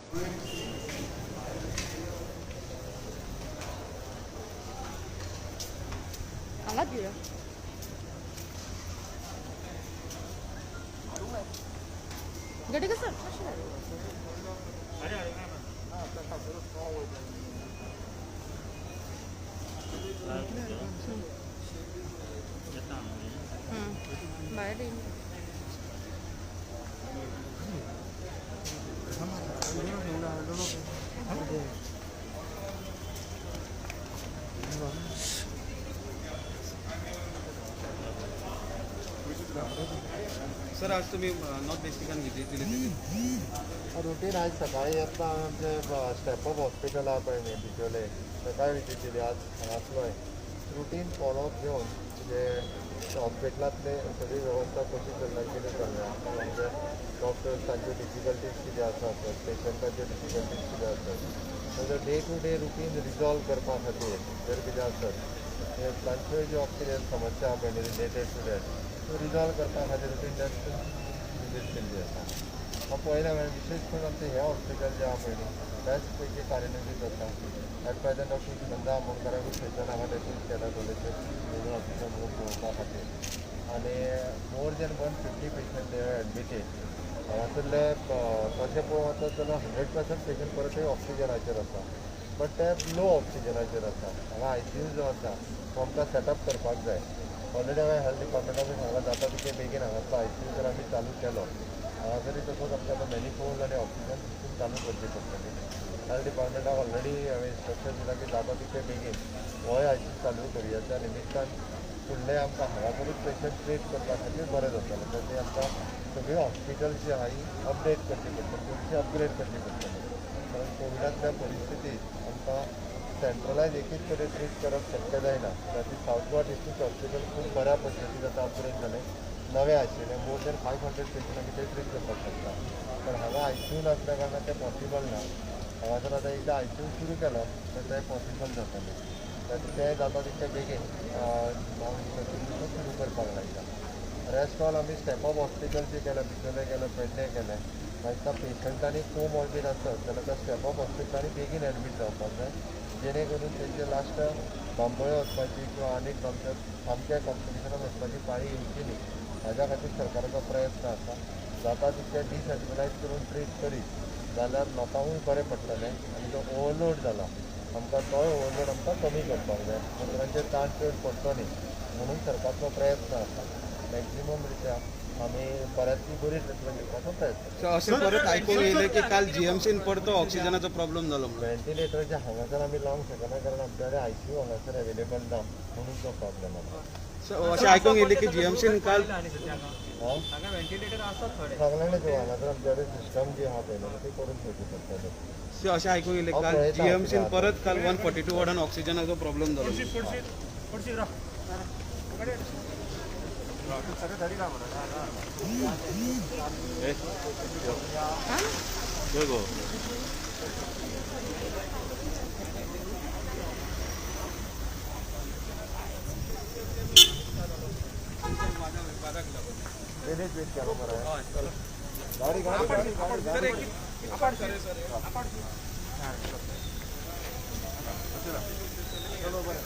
हांगाच दिया गडी कसं बाहेर येईन सर आज तुम्ही नॉर्थ वेस्टिकन दिली रुटीन आज सकाळी आता आमचे स्टेपअप हॉस्पिटला पळय भिजवले सकाळी विजीट दिली आज हांगासलो रुटीन फॉलोअप घेवन म्हणजे हॉस्पिटलांतले सगळी वेवस्था कशी करता कितें करना म्हणजे डॉक्टर्स तांच्यो डिफिकल्टीज कितें आसात पेशंटाच्यो डिफिकल्टीज कितें आसात ताजो day to day routine resolve करपा खातीर जर कितें आसत तांच्यो ज्यो कितें समस्या आहा पळय रिलेटेड टू दॅट रिजॉल्व करपा खातीर रुटीन टॅस्ट विजीट केल्ली आसा हांव पळयलां विशेश करून आमचें हें हॉस्पिटल जें आहा पळय न्ही बेस्ट पैकी कार्यान्वीत आसा एट प्रेझेंट डॉक्टर सुनंदा आमोणकराकूय थंयच्यान हांगा डेप्यूट केला कॉलेजीचे मेनू ऑफिसर म्हणून पळोवपा खातीर आनी मोर दॅन 150 पेशंट एडमिटेड हांगासरले तशें पळोवंक वचत जाल्यार 100% पेशंट परतूय ऑक्सिजनाचेर आसा बट ते लो ऑक्सिजनाचेर आसा हांगा ICU जो आसा तो आमकां सेटअप करपाक जाय ऑलरेडी हांवें हेल्थ डिपार्टमेंटाक हांगा जाता तितले बेगीन हांगासलो ICU जर आमी चालू केलो हांगासरी तसोच आमकां मॅनिफोल्ड आनी ऑक्सिजन सिस्टम चालू करची पडटली हेल्थ डिपार्टमेंटाक ऑलरेडी हांवें इंस्ट्रक्शन दिलां की जाता तितले बेगीन होय ICU चालू करया त्या निमित्तान फुडले आमकां हांगासरूच पेशंट ट्रीट करपा खातीर बरें जातलें तर ती आमकां सगळी हॉस्पिटल्स जी आहा ही अपडेट करची पडटली थोडीशी अपग्रेड करची पडटली कारण कोविडांतल्या परिस्थितींत आमकां सेंट्रलायज एकूच कडेन ट्रीट करप शक्य जायना ताची सावथ गोवा डिस्ट्रिक्ट हॉस्पिटल खूब बऱ्या पद्दतीन आतां अपग्रेड जालें नवें आशिल्लें मोर दॅन 500 पेशंट आमी थंय ट्रीट करपाक शकता पण हांगा ICU नासल्या कारणान तें पॉसिबल ना हांगासर आतां एकदां ICU सुरू केलो तर तें पॉसिबल जातलें तर तें जाता तितलें बेगीन सुरू करपाक लायता रेस्ट ऑल आमी स्टेपअप हॉस्पिटल जे केलें भितरलें केलें पेडणे केलें मागीर पेशंटांनी कोमॉर्बीड आसत जाल्यार त्या स्टेपअप हॉस्पिटलांनी बेगीन एडमीट जावपाक जाय जेणे करून तेंचे लास्ट बांबोळे वचपाची किंवा आनीक आमच्या सामक्या कॉम्पिटिशनान वचपाची पाळी येवची न्ही हाज्या खातीर सरकाराचो प्रयत्न आसा जाता तितलें डिसेंट्रलायज करून ट्रीट करीत जाल्यार लोकांकूय बरें पडटलें आनी जो ओवरलोड जाला आमकां तोय ओवरलोड आमकां कमी करपाक जाय दोतोरांचेर ताण चड पडचो न्ही म्हणून सरकारचो प्रयत्न आसा मॅक्झिमम रित्या आमी बऱ्यातली बरी ट्रिटमेंट दिवपाचो प्रयत्न अशें परत आयकूंक येयलें की काल GMCन परतो ऑक्सिजनाचो प्रॉब्लेम जालो म्हणून वेंटिलेटर जे हांगासर आमी लावंक शकना कारण आमचे कडेन ICU हांगासर अवेलेबल ना म्हणून तो प्रॉब्लेम आसा अशें आयकूंक येयलें की GMCन काल वेंटिलेटर आसतात थोडे सगळ्यांनी जो हांगासर आमचे कडेन सिस्टम जी आहा पळय न्हू ती करून घेवची पडटली अशें आयकूंक येयलें काल GMCन परत काल 142 वॉर्डान ऑक्सिजनाचो प्रॉब्लेम जालो गो वेट केलो मरे गाडी गाडी गाडी गाडी चलो बरें